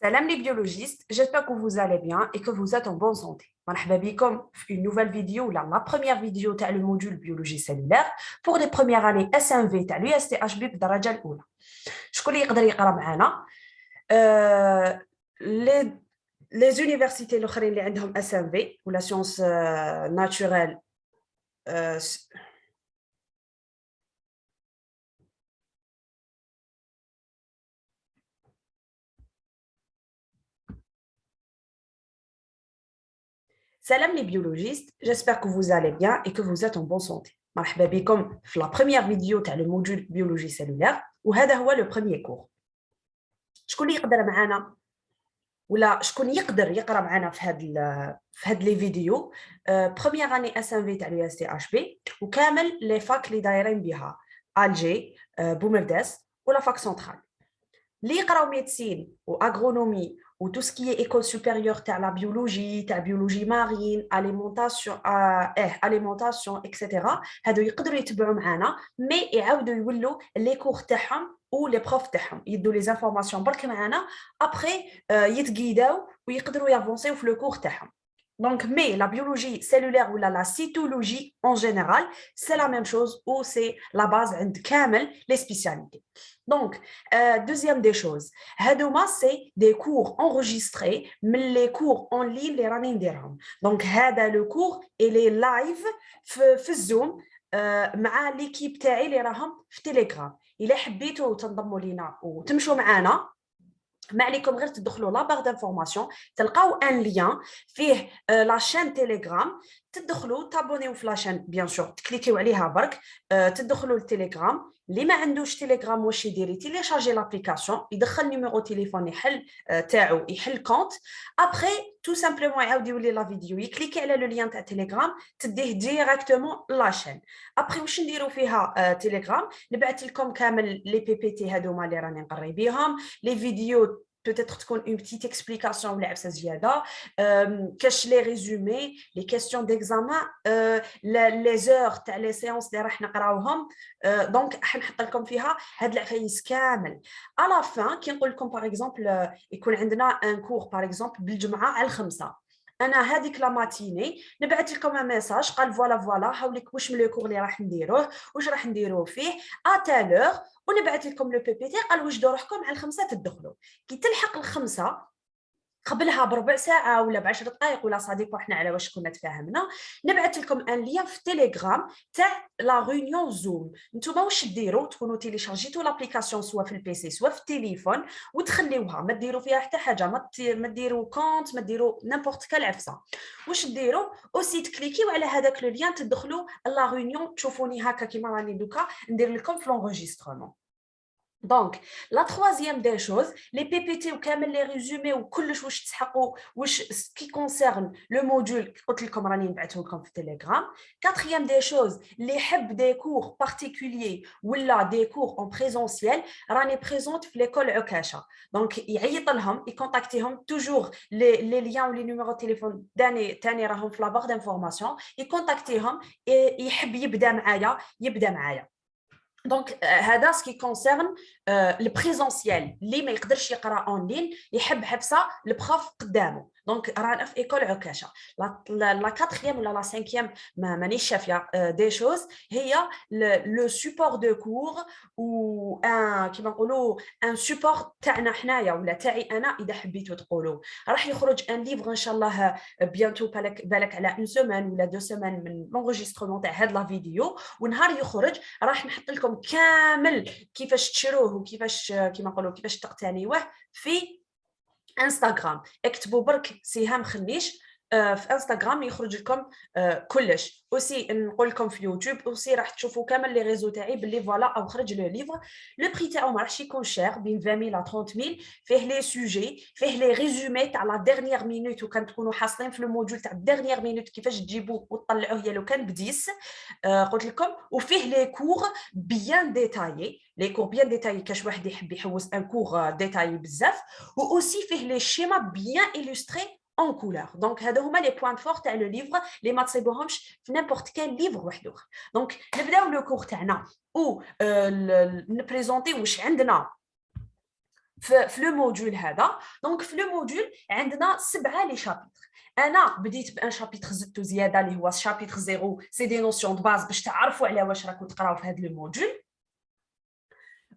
Salam les biologistes, j'espère que vous allez bien et que vous êtes en bonne santé. مرحبا بكم في une nouvelle vidéo la première vidéo تاع le module biologie cellulaire pour les premières années SMV تاع l'USTHB بالدرجة الأولى. شكون اللي يقدر يقرا معنا؟ les les universités الاخرين اللي عندهم SMV ولا sciences naturelles Salam les biologistes, j'espère que vous allez bien et que vous êtes en bonne santé. مرحبا بكم في la première vidéo تاع le module biologie cellulaire وهذا هو le premier cours. شكون اللي يقدر معنا ولا شكون يقدر يقرا معنا في هاد لي فيديو بروميير اني اس ام في تاع اليو اس تي اش بي وكامل لي فاك اللي دايرين بها الجي بومرداس ولا فاك سنترال اللي يقراو ميديسين واغرونومي و تو سكي ايكول سوبيريور تاع لا بيولوجي تاع بيولوجي مارين اليمونطاسيون اليمونطاسيون اكسيتيرا هادو يقدروا يتبعوا معنا مي يعاودوا يولوا لي كور تاعهم ou les profs تاعهم يدوا لي زانفورماسيون برك معنا ابري يتغيداو ويقدروا يافونسيو في لو كور تاعهم. Donc, mais la biologie cellulaire ou la cytologie en général, c'est la même chose ou c'est la base de kamel, les spécialités. Donc, deuxième des choses, hadouma, c'est des cours enregistrés, mais les cours en ligne, les running derham. Donc, hada le cours, il est live, Zoom, مع l'équipe تاعي اللي راهم في تيليجرام. إلا حبيتوا تنضموا لينا وتمشوا معنا ما عليكم غير تدخلوا لا باغ دانفورماسيون تلقاو ان لين فيه لا شين تيليجرام تدخلوا تابونيو في لاشين بيان سور تكليكيو عليها برك تدخلوا للتليجرام اللي ما عندوش تيليجرام واش يدير تيليشارجي لابليكاسيون يدخل نيميرو تليفون يحل تاعو يحل كونت ابري تو سامبلومون يعاود يولي لا فيديو يكليكي على لو لين تاع تيليجرام تديه ديريكتومون لاشين ابري واش نديروا فيها تيليجرام نبعث لكم كامل لي بي بي تي هذوما اللي راني نقري بهم les vidéos peut-être une petite explication ou les résumés, les questions d'examen, les heures, les séances اللي راح نقراوهم donc حنحط لكم فيها هاد العفايس كامل. À la fin كي نقول لكم par exemple يكون عندنا un cours par exemple بالجمعة على الخمسة انا هذيك لا ماتيني نبعث لكم ان ميساج قال فوالا هاوليك واش من لو كور اللي راح نديروه واش راح نديروه فيه اتالور ونبعث لكم لو بي بي تي قال وجدوا روحكم على الخمسه تدخلوا كي تلحق الخمسه قبلها بربع ساعه ولا ب10 دقائق ولا صديق وحنا على واش كنا تفاهمنا نبعث لكم ان لين في تيليجرام تاع لا ريونيون زوم نتوما واش ديروا تكونوا تيليشارجيتوا لابليكاسيون سواء في البيسي سواء في التليفون وتخليوها ما ديروا فيها حتى حاجه ما ديروا كونت ما ديروا نيمبورط كال عفسه واش ديروا اوسي تكليكيو على هذاك لو لين تدخلوا لا ريونيون تشوفوني هكا كيما راني دوكا ندير لكم في لونغيسترمون. Donc, la troisième des choses, les PPT ou les résumés ou ce qui concerne le module comme le Telegram. Quatrième des choses, les des cours particuliers ou des cours en présentiel, rani présente dans l'école Okasha. Donc, ils contactent toujours les liens ou les numéros de téléphone tani rahom في la barre d'information, ils contactent et يحب يبدا معايا. Donc, هذا ce qui concerne le présentiel اللي ما يقدرش يقرا اون لين يحب حبسه البروف قدامه. دونك رانا في ايكول عكاشه لا كاتريام ولا لا سانكيام مانيش شافيه دي شوز هي لو سوبور دو كور و ان كيما نقولوا ان سوبور تاعنا حنايا ولا تاعي انا اذا حبيتوا تقولوا راح يخرج ان ليفر ان شاء الله بيانتو بالك على اون سيمين ولا دو سيمين من لونغيسترمون تاع هاد لا فيديو ونهار يخرج راح نحط لكم كامل كيفاش تشروه وكيفاش كيما نقولوا كيفاش تقتنيوه في انستغرام اكتبوا برك سهام خنيش في انستغرام يخرج لكم كلش اوسي نقول لكم في يوتيوب اوسي راح تشوفوا كامل لي ريزو تاعي باللي فوالا او خرج لو ليفر لو بري تاعو ما راحش يكون شير بين 20000 ل 30000 فيه لي سوجي فيه لي ريزومي تاع لا ديرنيير مينوت وكان تكونوا حاصلين في الموديول تاع الديرنيير مينوت كيفاش تجيبوه وتطلعوه يا لو كان بديس قلت لكم وفيه لي كور بيان ديتايي لي كور بيان ديتايي كاش واحد يحب يحوس ان كور ديتايي بزاف و اوسي فيه لي شيما بيان illustrés en couleur. Donc, هادو هما les points forts تاع le livre اللي ما تصيبوهمش في n'importe quel livre واحد اخر. Donc, نبداو لو كور تاعنا و نبريزونتي واش عندنا في لو موديول هذا. دونك في لو موديول عندنا 7 لي شابيتر. انا بديت بان شابيتر زدتو زياده اللي هو شابيتر 0 سي دي نوسيون دو باز باش تعرفوا على واش راكم تقراو في هذا لو موديول.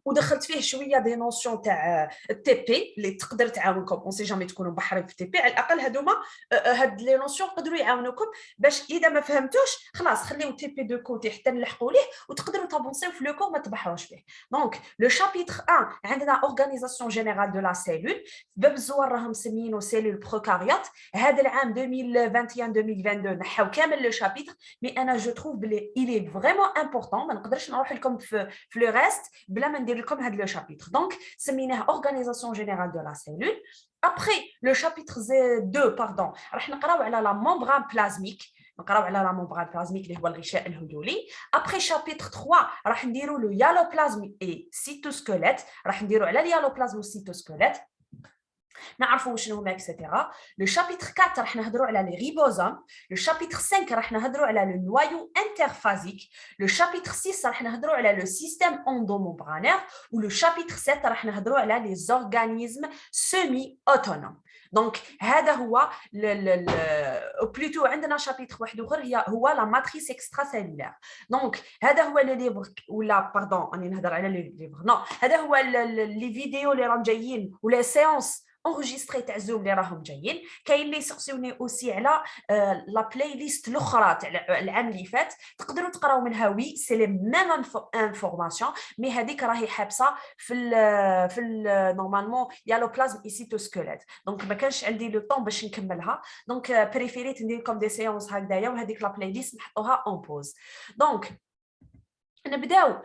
ودخلت فيه شويه دي نوسيون تاع التي بي اللي تقدر تعاونكم اون سي جامي تكونوا بحرين في التي بي، على الاقل هذوما هاد لي نوسيون يقدروا يعاونوكم باش اذا ما فهمتوش خلاص خليو التي بي دو كوتي حتى نلحقوا ليه وتقدروا تافونسيو في لو كور ما تبحروش به. دونك لو شابيتر 1 عندنا اورغانيزاسيون جينيرال دو لا سيلول، باب الزوار راهم مسمينو سيلول بروكاريوت. هذا العام 2021 2022 نحاو كامل لو شابيتر، مي انا جو تروف بلي الي فريمون امبورطون، ما نقدرش نروح لكم في لو ريست بلا ما ندير لكم هذا لو شابيتر. دونك سميناه اورغانيزاسيون جينيرال دو لا سيلول. Après le chapitre 2 pardon راح نقراو على لا ممبران بلازميك، نقراو على لا ممبران بلازميك اللي هو الغشاء الهدولي. ابري شابيتر 3 راح نديروا لو يالوبلازم اي سيتوسكيليت، راح نديروا على اليالوبلازم والسيتوسكيليت نعرفوا شنو هما اكسيتيرا. لو شابيتر 4 راح نهضروا على لي ريبوزوم. لو شابيتر 5 راح نهضروا على لو نوايو انترفازيك. لو شابيتر 6 راح نهضروا على لو سيستيم اندومومبرانير. ولو شابيتر 7 راح نهضروا على لي زورغانيزم سيمي اوتونوم. دونك هذا هو بلوتو عندنا شابيتر واحد اخر هو لا ماتريس اكسترا سيلولار. دونك هذا هو لي ليفر ولا باردون راني نهضر على لي ليفر نو، هذا هو لي فيديو اللي راهم جايين ولا سيونس انجستري تاع زوم اللي راهم جايين. كاين اللي يسقسوني اوسي على لا بلاي ليست الاخرى تاع العام اللي فات، تقدروا تقراو منها. وي سي لي ميم انفورماسيون، مي هذيك راهي حابسه في نورمالمون يا لو بلازم اي سيتوسكيليت، دونك ما كانش عندي لو طون باش نكملها. دونك بريفيريت ندير لكم دي سيونس هكذايا وهذيك لا بلاي ليست نحطوها اون بوز. دونك نبداو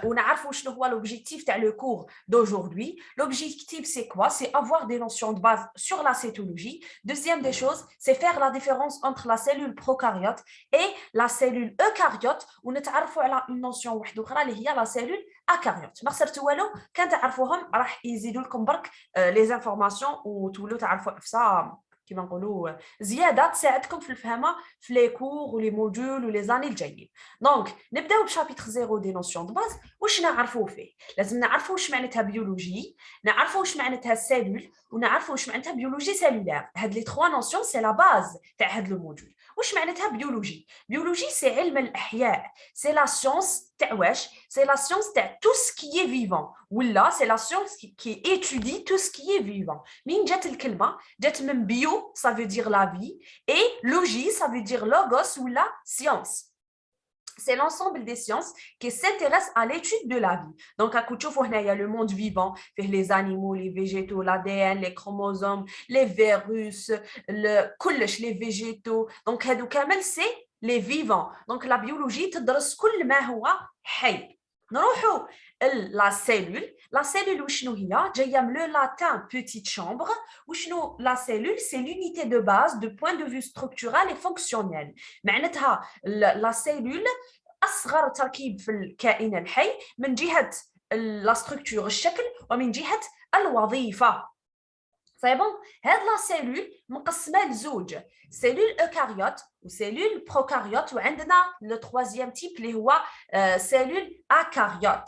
ونعرفوا شنو هو l'objectif تاع le cours d'aujourd'hui. L'objectif c'est quoi? C'est avoir des notions de base sur la cytologie. Deuxième des choses, c'est faire la différence entre la cellule prokaryote et la cellule eucaryote ونتعرفوا على une notion واحده اخرى اللي هي la cellule acaryote. ما خسرتوا والو، كان تعرفوهم راح يزيدوا لكم برك لي زانفورماسيون وتولوا تعرفوا افسا كيما نقولوا زياده تساعدكم في الفهمه في لي كور ولي موديول ولي زاني الجايين. دونك نبداو بشابيتر 0 دي نوسيون دو باز. واش نعرفوا فيه؟ لازم نعرفوا واش معناتها بيولوجي، نعرفوا واش معناتها سيلول، ونعرفوا واش معناتها بيولوجي سيلولار. هاد لي 3 نوسيون سي لا باز تاع هاد لو موديول. واش معناتها بيولوجي؟ بيولوجي سي علم الاحياء، سي لا سيونس تاع واش؟ سي لا سيونس تاع تو سكي فيفون، ولا سي لا سيونس كي étudie tout ce qui est vivant. من جات الكلمه جات من بيو ça veut dire la vie et logie ça veut dire logos ou la science. C'est l'ensemble des sciences qui s'intéressent à l'étude de la vie. Donc, à Kouchoufou, il y a le monde vivant, les animaux, les végétaux, l'ADN, les chromosomes, les virus, les végétaux. Donc, c'est les vivants. Donc, la biologie, تدرس كل ما هو حي. نروحوا la cellule. La cellule, وشنو هي؟ جايه من le latin petite chambre. وشنو la cellule? C'est l'unité de base de point de vue structurel et fonctionnel. معناتها la cellule اصغر تركيب في الكائن الحي من جهه لا ستركتور الشكل ومن جهه الوظيفه. سي بون. هاد لا سيلول مقسمه لزوج، سيلول اوكاريوت وسيلول بروكاريوت، وعندنا لو تروازيام تيب اللي هو سيلول اكاريوت.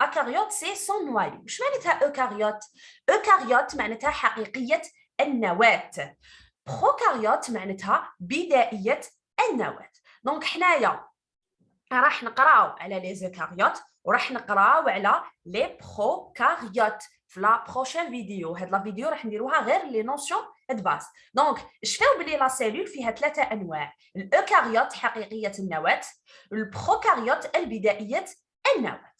اكاريوت سي سون نوايو. واش معناتها اوكاريوت؟ اوكاريوت معناتها حقيقيه النواه، بروكاريوت معناتها بدائيه النواه. دونك حنايا راح نقراو على لي زوكاريوت وراح نقراو على لي بروكاريوت في لا بروشين فيديو. هاد لا فيديو راح نديروها غير لي نوسيون د باز. دونك شفاو بلي لا سيلول فيها 3 انواع، الاوكاريوت حقيقيه النواه، البروكاريوت البدائيه النواه.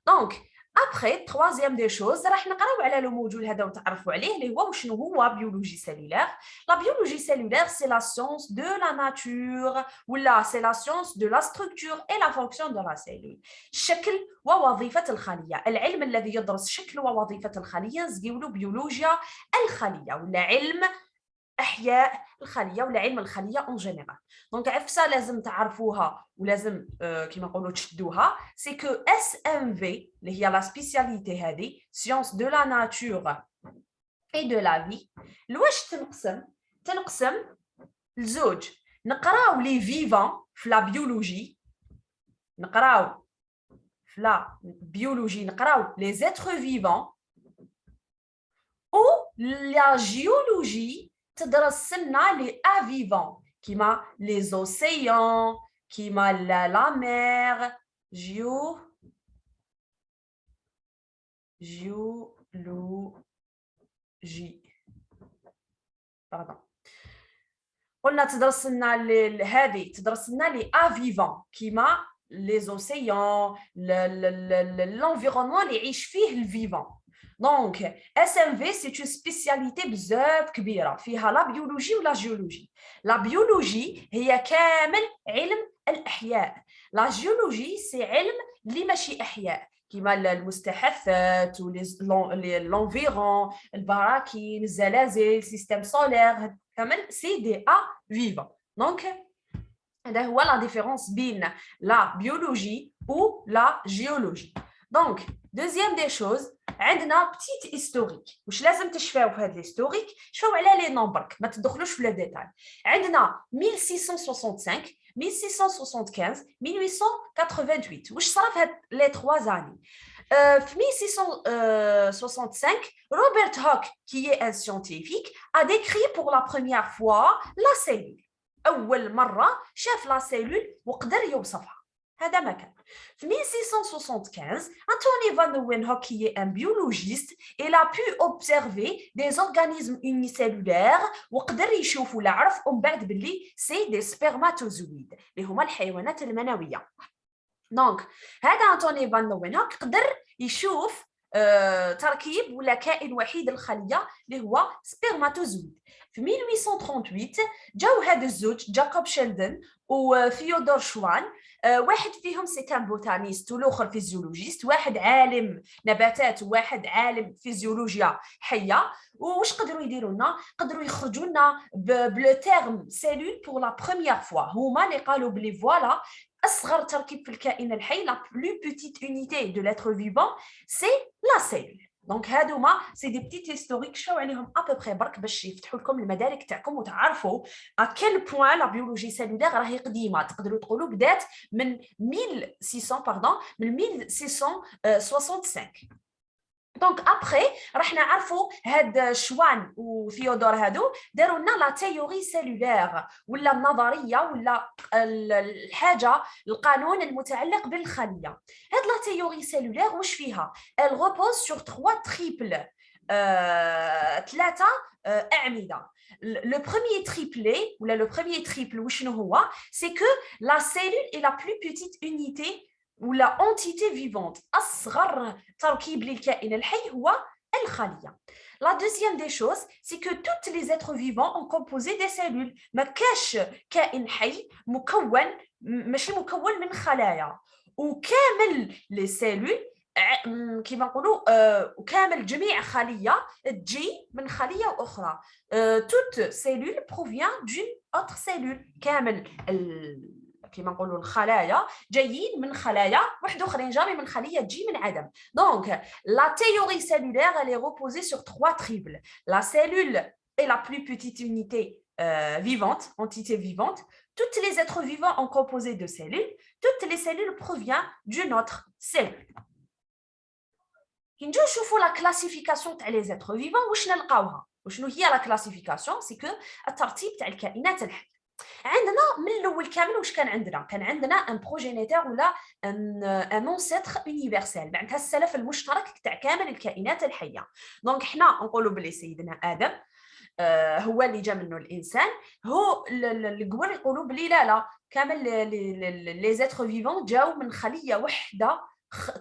دونك ابخي تروازيام دي شوز راح نقراو على لو موديول هذا وتعرفوا عليه اللي هو وشنو هو بيولوجي سيلولار. لا بيولوجي سيلولار سي لا سيونس دو لا ناتور ولا سي لا سيونس دو لا ستركتور اي لا فونكسيون دو لا سيلول. الشكل ووظيفه الخليه، العلم الذي يدرس شكل ووظيفه الخليه نسقيولو بيولوجيا الخليه ولا علم احياء الخليه ولا علم الخليه اون جينيرال. دونك عفسه لازم تعرفوها ولازم كيما نقولوا تشدوها. سي كو اس ام في اللي هي لا سبيسياليتي هذه سيونس دو لا ناتور اي دو لا في. لواش تنقسم لزوج. نقراو لي فيفون في لا بيولوجي، نقراو في لا بيولوجي نقراو لي زيتر فيفون ou la géologie تدرس لنا les A vivants كيما les océans كيما la mer géologie pardon قلنا تدرس لنا هذه تدرس لنا les A vivants كيما les océans l'environnement اللي يعيش فيه الفيفون. Donc, SMV, c'est une spécialité بزاف كبيرة فيها لا بيولوجي ولا جيولوجي. لا بيولوجي هي كامل علم الأحياء. لا جيولوجي سي علم اللي ماشي أحياء كيما المستحثات l'environ البراكين الزلازل سيستم سولير كامل سي دي ا فيفون. دونك هذا هو لا ديفيرونس بين لا بيولوجي و لا جيولوجي. دونك دوزيام دي شوز عندنا بتيت هيستوريك. واش لازم تشفاو في هذا الهيستوريك؟ شفاو على لي نومبرك ما تدخلوش في لي ديتاي. عندنا 1665 1675 1888 واش صرا في هاد لي 3 زاني. في 1665 Robert Hooke qui est un scientifique a décrit pour la première fois la cellule. اول مره شاف لا سيلول وقدر يوصفها. هذا ما كان. في 1675 Anthony van Leeuwenhoek qui est un biologiste il a pu observer des organismes unicellulaires وقدر يشوف ولا عرف ومن بعد باللي سي دي سبرماتوزويد اللي هما الحيوانات المنويه. دونك هذا أنتوني فان لوينهوك قدر يشوف تركيب ولا كائن وحيد الخليه اللي هو سبرماتوزويد. في 1838 جاو هاد الزوج جاكوب شيلدن وفيودور شوان. واحد فيهم سي كان بوتانيست والاخر فيزيولوجيست. واحد عالم نباتات وواحد عالم فيزيولوجيا حيه. واش قدروا يديروا لنا؟ قدروا يخرجوا لنا بلو تيرم سيلول بور لا بروميير فوا. هما اللي قالوا بلي فوالا أصغر تركيب في الكائن الحي la plus petite unité de l'être vivant c'est la cellule. دونك هادوما سي دي بتيت هيستوريك شاو عليهم ابوبري برك باش يفتحوا لكم المدارك تاعكم وتعرفوا اكل بوين لا بيولوجي سيلولير راهي قديمه. تقدروا تقولوا بدات من 1600 من 1665. دونك ابخي راح نعرفوا هاد شوان وثيودور هادو داروا لنا لا تيوري سيلولير ولا النظريه ولا الحاجه القانون المتعلق بالخليه. هاد لا تيوري سيلولير واش فيها؟ ال repose sur 3 triples ثلاثه اعمده. Le premier triplé ou le premier triple وشنو هو؟ c'est que la cellule est la plus petite unité ou la entité vivante. أصغر تركيب للكائن الحي هو الخلية. La deuxième des choses, c'est que tous les êtres vivants ont composé des cellules. ما كاش كائن حي مكون ماشي مكون من خلايا. وكامل les cellules كيما نقولوا وكامل جميع خلية تجي من خلية أخرى. toute cellule provient d'une autre cellule. كامل كيما نقولوا الخلايا جايين من خلايا واحد اخرين جامي من خليه تجي من عدم. دونك لا théorie cellulaire elle est reposée sur 3 triples. La cellule est la plus petite unité vivante, entité vivante. Tous les êtres vivants ont composé de cellules. Toutes les cellules proviennent d'une autre cellule. كي نجيو نشوفوا لا كلاسيفيكاسيون تاع لي زيتر فيفون واش نلقاوها وشنو هي لا كلاسيفيكاسيون؟ سي كو الترتيب تاع الكائنات الحيه. عندنا من الاول كامل واش كان عندنا؟ كان عندنا ان بروجينيتور ولا ان انسيتر يونيفرسال معناتها السلف المشترك تاع كامل الكائنات الحيه. دونك حنا نقولوا بلي سيدنا ادم هو اللي جا منه الانسان. هو القول يقولوا بلي لا كامل لي زيتر فيفون جاو من خليه وحده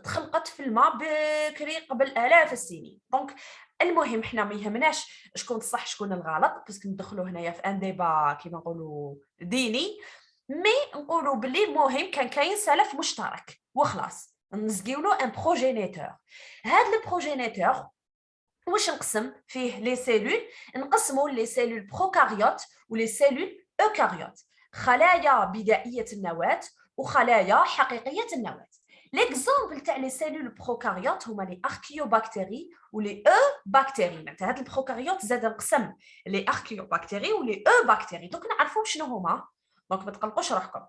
تخلقت في الماء بكري قبل آلاف السنين. دونك المهم حنا ما يهمناش شكون الصح شكون الغلط باسكو ندخلوا هنايا في ان ديبا كيما نقولوا ديني. مي نقولوا بلي المهم كان كاين سلف مشترك وخلاص نزقيو له ان بروجينيتور. هذا البروجينيتور واش نقسم فيه لي سيلول؟ نقسموا لي سيلول بروكاريوت ولي سيلول اوكاريوت. خلايا بدائيه النواه وخلايا حقيقيه النواه. ليكزامبل تاع لي سيلول بروكاريوت هما لي اركيوباكتيري ولي باكتيري. معناتها هاد البروكاريوت زاد نقسم لي اركيوباكتيري ولي باكتيري. دونك نعرفوا شنو هما. دونك ما تقلقوش روحكم.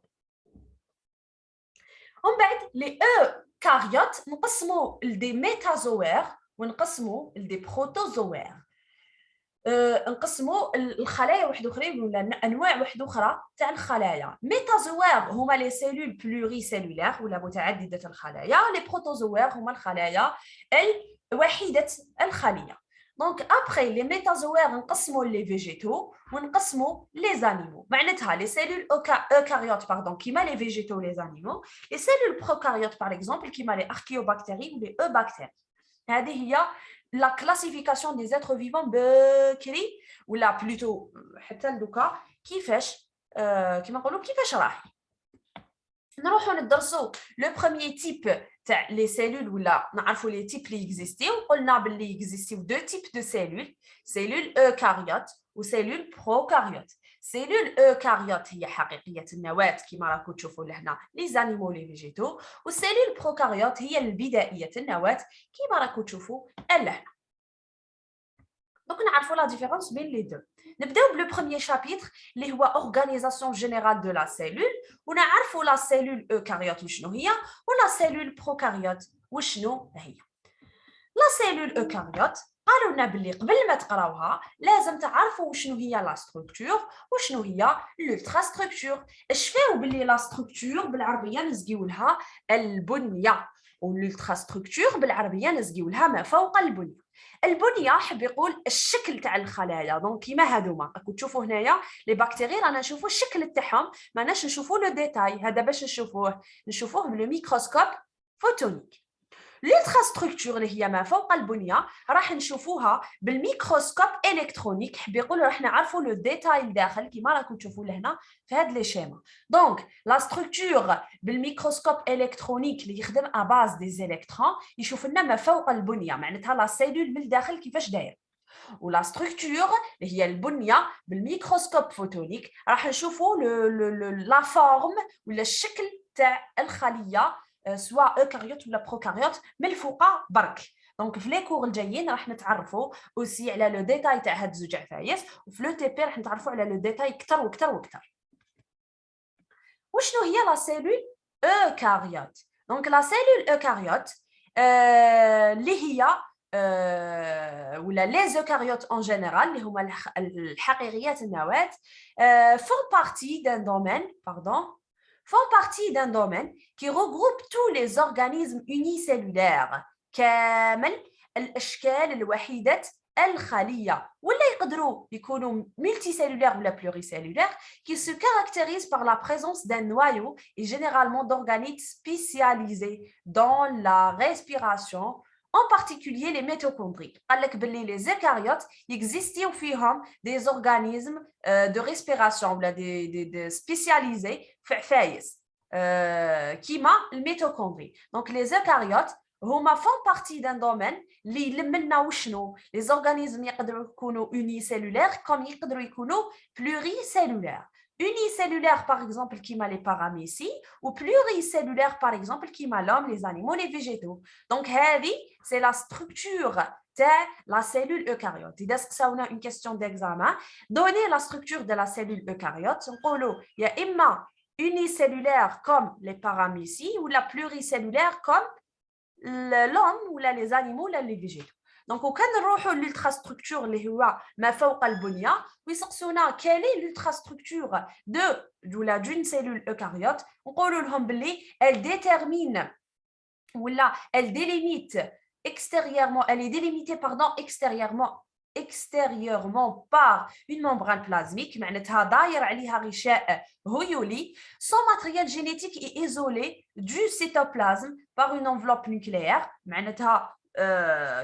ومن بعد لي كاريوت نقسموا لدي ميتازوير ونقسموا لدي بروتوزوير. نقسموا الخلايا واحد اخرين ولا انواع واحده اخرى تاع الخلايا. ميتازوار هما لي سيلول بلوري سيلولار ولا متعدده الخلايا. لي بروتوزوار هما الخلايا الوحيده الخليه. دونك ابخي لي ميتازوار نقسموا لي فيجيتو ونقسموا لي زانيمو. معناتها لي سيلول اوكاريوت باردون كيما لي فيجيتو لي زانيمو، لي سيلول بروكاريوت باغ اكزومبل كيما لي اركيوباكتيري ولي اوباكتيري. هذه هي la classification des êtres vivants بكري ولا بلوتو حتى دوكا كيفاش كيما نقولوا كيفاش راح نروحوا ندرسوا لو بروميير تيب تاع لي سيلول ولا نعرفوا لي تيب اللي اكزيستيو. قلنا باللي اكزيستيو دو تيب دو سيلول اوكاريوت وسيلول بروكاريوت. سيلول اوكاريوت هي حقيقيه النواه كيما راكم تشوفوا لهنا لي زانيمو لي فيجيتو، والسيلول بروكاريوت هي البدائيه النواه كيما راكم تشوفوا لهنا. دونك نعرفوا لا ديفيرونس بين لي دو. نبداو بلو بروميير شابيتر اللي هو اورغانيزاسيون جينيرال دو لا سيلول، ونعرفوا لا سيلول اوكاريوت وشنو هي ولا سيلول بروكاريوت وشنو هي. لا سيلول اوكاريوت قالوا لنا باللي قبل ما تقراوها لازم تعرفوا وشنو هي لا ستركتور وشنو هي لولترا ستركتور. اش فاو باللي لا ستركتور بالعربيه نزقيو لها البنيه، واللولترا ستركتور بالعربيه نزقيو لها ما فوق البنيه. البنيه حب يقول الشكل تاع الخلايا. دونك كيما هذوما راكم تشوفوا هنايا لي بكتيري رانا نشوفوا الشكل تاعهم، ماناش نشوفوا لو ديتاي. هذا باش نشوفوه بالميكروسكوب فوتونيك. لولترا ستركتور اللي هي ما فوق البنيه راح نشوفوها بالميكروسكوب الكترونيك. حب يقول راح نعرفوا لو ديتاي الداخل كيما راكم تشوفوا لهنا في هاد لي شيما. دونك لا ستركتور بالميكروسكوب الكترونيك اللي يخدم ا باز دي زيليكترون يشوف لنا ما فوق البنيه، معناتها لا سيلول من الداخل كيفاش داير. ولا ستركتور اللي هي البنيه بالميكروسكوب فوتونيك راح نشوفوا لا فورم ولا الشكل تاع الخليه سواء اوكاريوت ولا بروكاريوت من الفوق برك. دونك في لي كور الجايين راح نتعرفوا اوسي على لو ديتاي تاع هاد زوج عفايس، وفي لو تي بي راح نتعرفوا على لو ديتاي اكثر واكثر واكثر. وشنو هي لا سيلول اوكاريوت؟ دونك لا سيلول اوكاريوت اللي هي ولا لي زوكاريوت en général اللي هما الحقيقيات النواة font partie d'un domaine qui regroupe tous les organismes unicellulaires كامل الاشكال الوحيده الخليه، ولا يقدروا يكونوا multicellulaires ولا pluricellulaires qui se caractérisent par la présence d'un noyau et généralement d'organes spécialisés dans la respiration, en particulier les mitochondries. قال لك باللي les eucaryotes يكزيستيو فيهم des organismes de respiration ولا des spécialisés في عفايس كيما الميتوكوندري. دونك les eucaryotes هما font partie d'un domaine اللي يلملنا وشنو les organismes يقدروا يكونوا unicellulaires comme يقدروا يكونوا pluricellulaires. Unicellulaire par exemple كيما les paramécies ou pluricellulaire par exemple كيما l'homme, les animaux, les végétaux. Donc هذه c'est la structure تاع la cellule eucaryote. إذا سقساونا une question d'examen donner la structure de la cellule eucaryote نقولوا يا إما unicellulaire comme les paramécies ou la pluricellulaire comme l'homme ou les animaux ou les végétaux. دونك وكان نروحوا للترا ستركتور اللي هو ما فوق البنيه ويسقسونا كالي للترا ستركتور ولا دون سيلول اوكاريوت نقولوا لهم باللي elle détermine ولا elle délimite extérieurement, elle est délimitée extérieurement par une membrane plasmique معناتها داير عليها غشاء هيولي. son matériel génétique est isolé du cytoplasme par une enveloppe nucléaire معناتها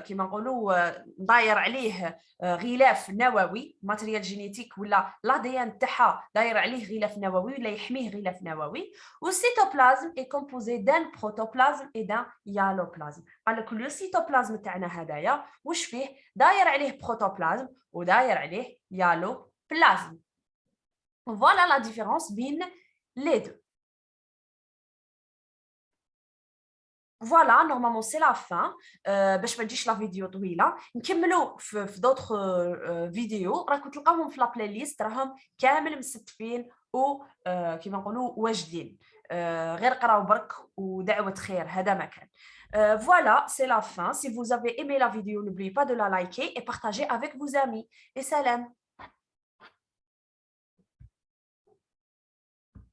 كيما نقولوا داير عليه غلاف نووي. ماتريال جينيتيك ولا لا دي ان تاعها داير عليه غلاف نووي ولا يحميه غلاف نووي. والسيتوبلازم اي كومبوزي دان بروتوبلازم اي دان يالوبلازم. قال لك لو سيتوبلازم تاعنا هذايا واش فيه؟ داير عليه بروتوبلازم وداير عليه يالوبلازم. فوالا لا ديفيرونس بين لي دو. فوالا نورمالمون سي لا فان. باش ما تجيش لا فيديو طويله نكملوا في دوطخ فيديو راكم تلقاوهم في لا بلاي ليست راهم كامل مستفين و كيما نقولوا واجدين. غير قراو برك ودعوه خير هذا ما كان. Voilà, c'est la fin. Si vous avez aimé la vidéo, n'oubliez pas de la liker et partager avec vos amis. Et salam.